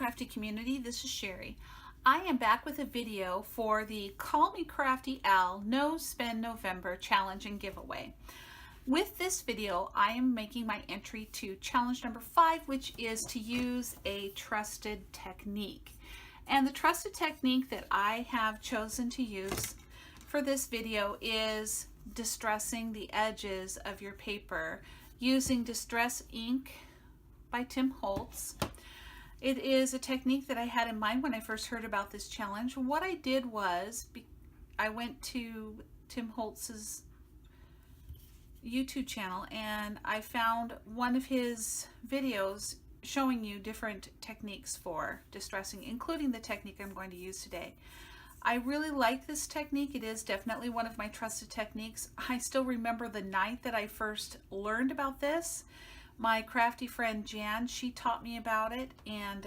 Crafty community, this is Sherry. I am back with a video for the Call Me Crafty Al No Spend November challenge and giveaway. With this video, I am making my entry to challenge number 5, which is to use a trusted technique. And the trusted technique that I have chosen to use for this video is distressing the edges of your paper using Distress Ink by Tim Holtz. It is a technique that I had in mind when I first heard about this challenge. What I did was I went to Tim Holtz's YouTube channel and I found one of his videos showing you different techniques for distressing, including the technique I'm going to use today. I really like this technique. It is definitely one of my trusted techniques. I still remember the night that I first learned about this. My crafty friend Jan, she taught me about it, and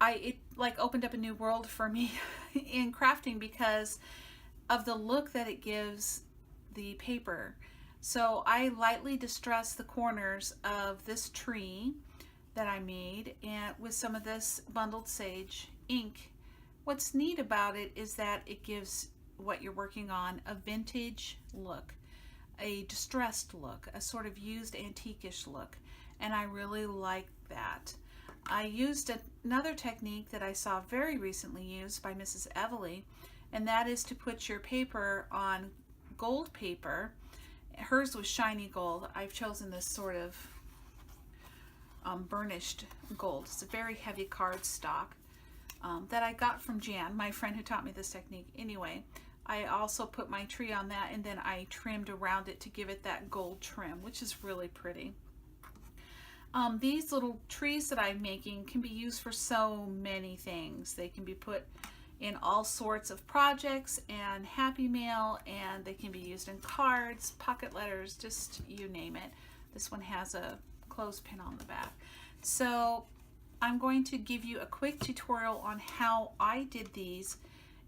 it like opened up a new world for me in crafting because of the look that it gives the paper. So I lightly distress the corners of this tree that I made and with some of this bundled sage ink. What's neat about it is that it gives what you're working on a vintage look, a distressed look, a sort of used antique-ish look, and I really like that. I used another technique that I saw very recently used by Mrs. Everly, and that is to put your paper on gold paper. Hers was shiny gold. I've chosen this sort of burnished gold. It's a very heavy cardstock that I got from Jan, my friend who taught me this technique. Anyway, I also put my tree on that and then I trimmed around it to give it that gold trim, which is really pretty. These little trees that I'm making can be used for so many things. They can be put in all sorts of projects and Happy Mail, and they can be used in cards, pocket letters, just you name it. This one has a clothespin on the back. So I'm going to give you a quick tutorial on how I did these.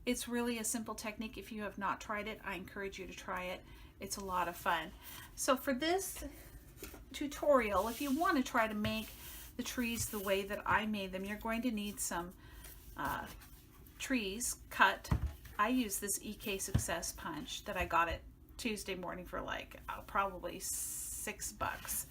It's really a simple technique. If you have not tried it, I encourage you to try it. It's a lot of fun. So for this tutorial, if you want to try to make the trees the way that I made them, you're going to need some trees cut. I use this EK Success punch that I got it Tuesday morning for like probably $6.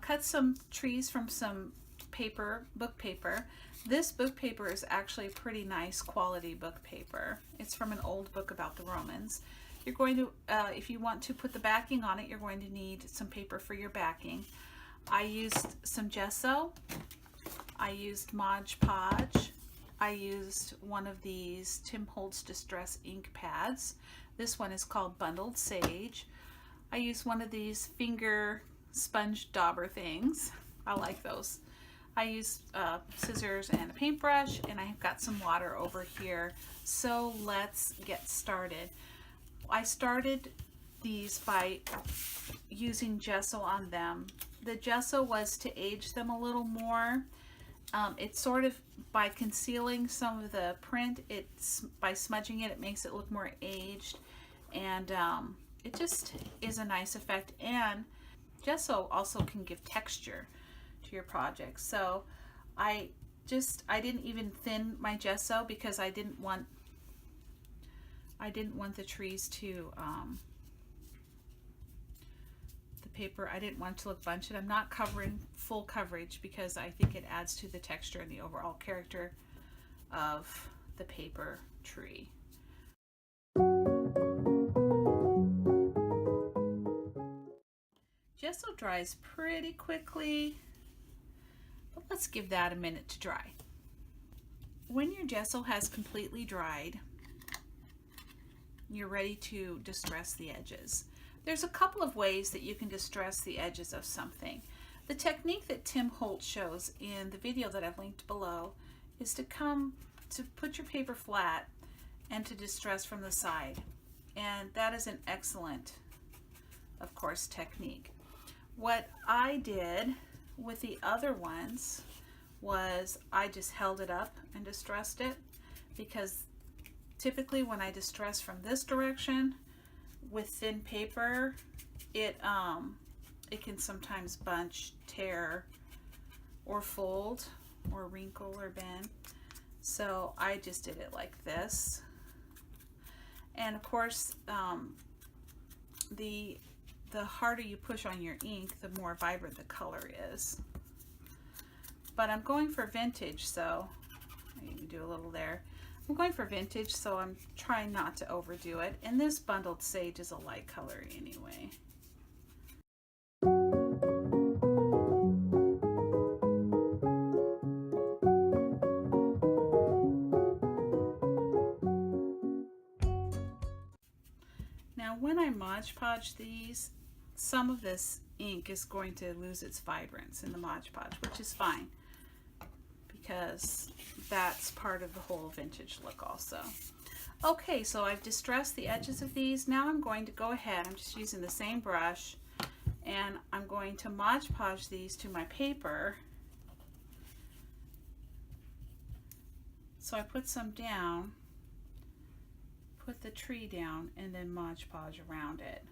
Cut some trees from some paper, book paper. This book paper is actually pretty nice quality book paper. It's from an old book about the Romans. You're going to, if you want to put the backing on it, you're going to need some paper for your backing. I used some gesso. I used Mod Podge. I used one of these Tim Holtz Distress ink pads. This one is called Bundled Sage. I used one of these finger sponge dauber things. I like those. I used scissors and a paintbrush, and I've got some water over here. So let's get started. I started these by using gesso on them. The gesso was to age them a little more. It's sort of by concealing some of the print, it's by smudging it, it makes it look more aged, and it just is a nice effect. And gesso also can give texture to your project. So I didn't even thin my gesso because I didn't want the trees to the paper, I didn't want it to look bunched. I'm not covering full coverage because I think it adds to the texture and the overall character of the paper tree. Gesso dries pretty quickly, but let's give that a minute to dry. When your gesso has completely dried, you're ready to distress the edges. There's a couple of ways that you can distress the edges of something. The technique that Tim Holtz shows in the video that I've linked below is to put your paper flat and to distress from the side. And that is an excellent, of course, technique. What I did with the other ones was I just held it up and distressed it, because typically when I distress from this direction with thin paper, it can sometimes bunch, tear, or fold. or wrinkle or bend. So I just did it like this. And of course, the harder you push on your ink, the more vibrant the color is. But I'm going for vintage, so you can do a little there. I'm going for vintage, so I'm trying not to overdo it. And this bundled sage is a light color anyway. Now when I Mod Podge these, some of this ink is going to lose its vibrance in the Mod Podge, which is fine, because that's part of the whole vintage look also. Okay, so I've distressed the edges of these. Now I'm going to go ahead, I'm just using the same brush, and I'm going to Mod Podge these to my paper. So I put some down, put the tree down, and then Mod Podge around it.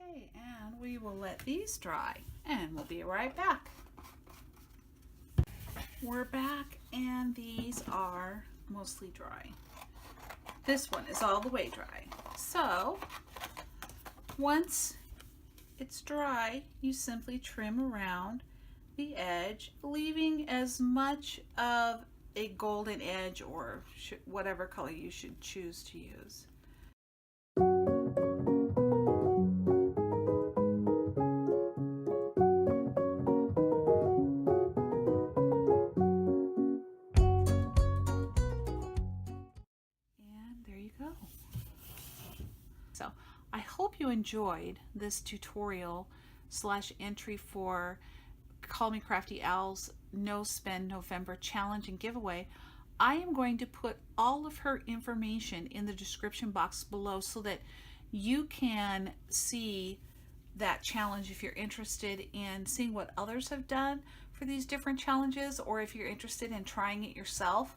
Okay, and we will let these dry, and we'll be right back. We're back, and these are mostly dry. This one is all the way dry. So once it's dry, you simply trim around the edge, leaving as much of a golden edge or whatever color you should choose to use. So I hope you enjoyed this tutorial / entry for Call Me Crafty Al's No Spend November challenge and giveaway. I am going to put all of her information in the description box below so that you can see that challenge if you're interested in seeing what others have done for these different challenges, or if you're interested in trying it yourself.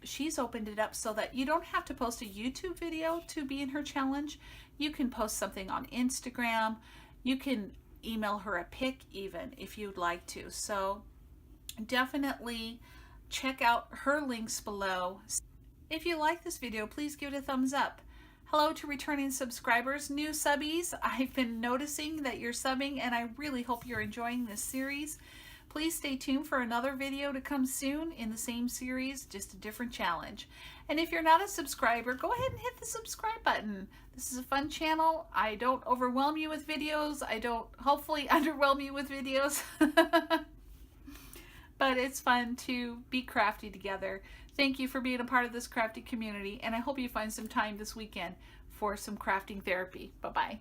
She's opened it up so that you don't have to post a YouTube video to be in her challenge. You can post something on Instagram. You can email her a pic even if you'd like to. So definitely check out her links below. If you like this video, please give it a thumbs up. Hello to returning subscribers, new subbies. I've been noticing that you're subbing, and I really hope you're enjoying this series. Please stay tuned for another video to come soon in the same series, just a different challenge. And if you're not a subscriber, go ahead and hit the subscribe button. This is a fun channel. I don't overwhelm you with videos. I don't hopefully underwhelm you with videos. But it's fun to be crafty together. Thank you for being a part of this crafty community, and I hope you find some time this weekend for some crafting therapy. Bye-bye.